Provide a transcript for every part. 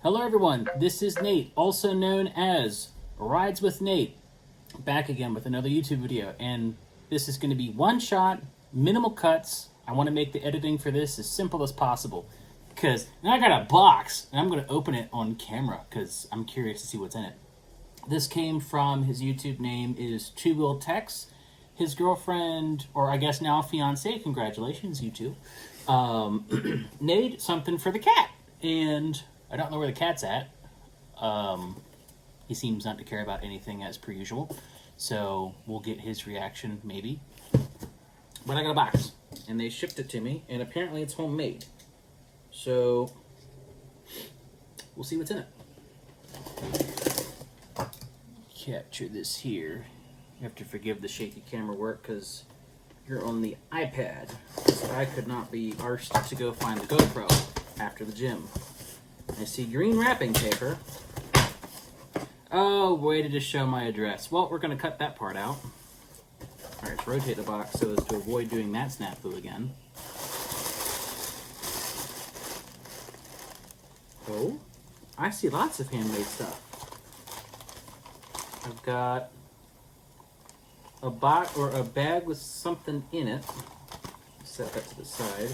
Hello everyone, this is Nate, also known as Rides with Nate, back again with another YouTube video, and this is going to be one shot, minimal cuts. I want to make the editing for this as simple as possible, because now I got a box, and I'm going to open it on camera, because I'm curious to see what's in it. This came from, his YouTube name is Two Wheel Tex. His girlfriend, or I guess now fiancé, congratulations you two, made something for the cat, and I don't know where the cat's at. He seems not to care about anything as per usual. So we'll get his reaction maybe. But I got a box. And they shipped it to me. And apparently it's homemade. So we'll see what's in it. Capture this here. You have to forgive the shaky camera work because you're on the iPad. So I could not be arsed to go find the GoPro after the gym. I see green wrapping paper. Oh, way to just show my address. Well, we're going to cut that part out. Alright, let's rotate the box so as to avoid doing that snafu again. Oh, I see lots of handmade stuff. I've got a box or a bag with something in it. Set that to the side.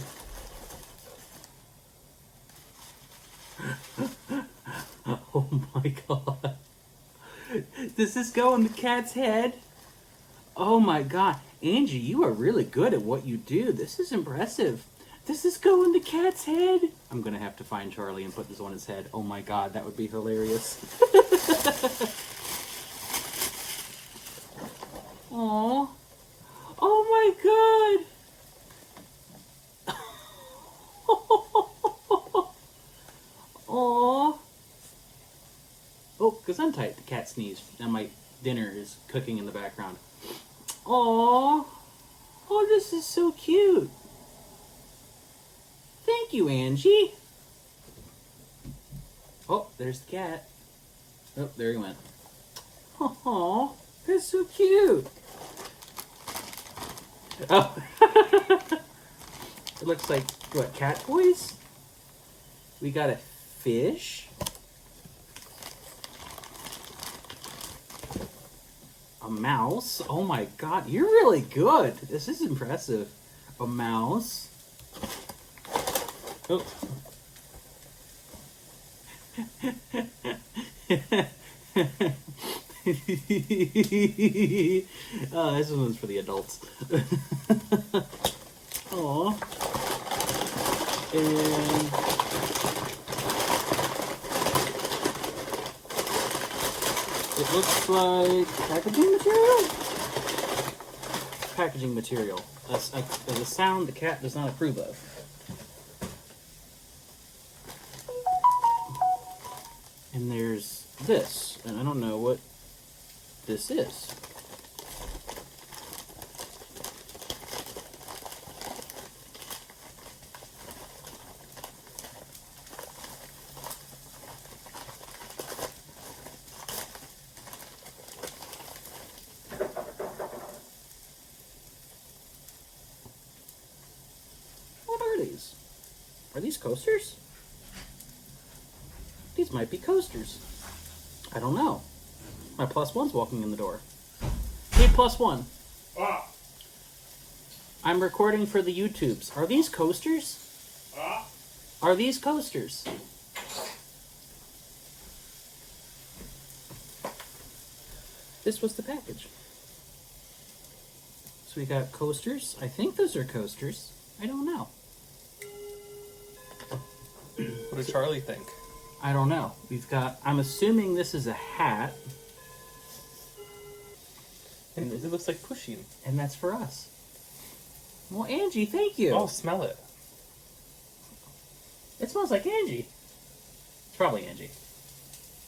Oh my god. Does this go in the cat's head? Oh my god. Angie, you are really good at what you do. This is impressive. Does this go in the cat's head? I'm going to have to find Charlie and put this on his head. Oh my god, that would be hilarious. Aww. Oh my god. Aww. Oh, gesundheit, the cat sneezed. Now my dinner is cooking in the background. Aww. Oh, this is so cute. Thank you, Angie. Oh, there's the cat. Oh, there he went. Aww, that's so cute. Oh. It looks like, what, cat toys? We got a fish. A mouse. Oh my god, you're really good. This is impressive. A mouse. Oh. Oh, this one's for the adults. Aw. And it looks like packaging material? Packaging material. That's a sound the cat does not approve of. And there's this, and I don't know what this is. Are these coasters? These might be coasters. I don't know. My +1's walking in the door. Hey, +1. Ah. I'm recording for the YouTubes. Are these coasters? Ah. Are these coasters? This was the package. So we got coasters. I think those are coasters. I don't know. What did Charlie think? I don't know. We've got, I'm assuming this is a hat. And it looks like pushing. And that's for us. Well, Angie, thank you. Oh, smell it. It smells like Angie. It's probably Angie.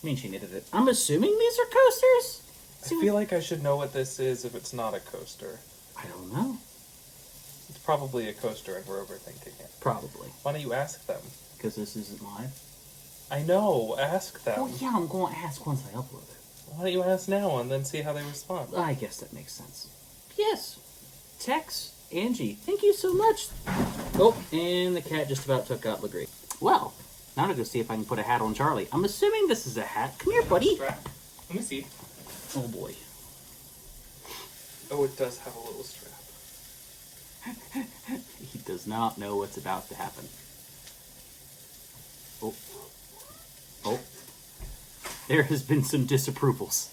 I mean, she knitted it. I'm assuming these are coasters? I feel like I should know what this is if it's not a coaster. I don't know. It's probably a coaster and we're overthinking it. Probably. Why don't you ask them? Because this isn't live. I know. Ask them. Oh, yeah, I'm going to ask once I upload it. Why don't you ask now and then see how they respond? I guess that makes sense. Yes. Tex, Angie, thank you so much. Oh, and the cat just about took out Legree. Well, Now I'm gonna go see if I can put a hat on Charlie. I'm assuming this is a hat. Come here, buddy. Strap. Let me see. Oh boy. Oh, it does have a little strap. He does not know what's about to happen. Oh. Oh. There has been some disapprovals.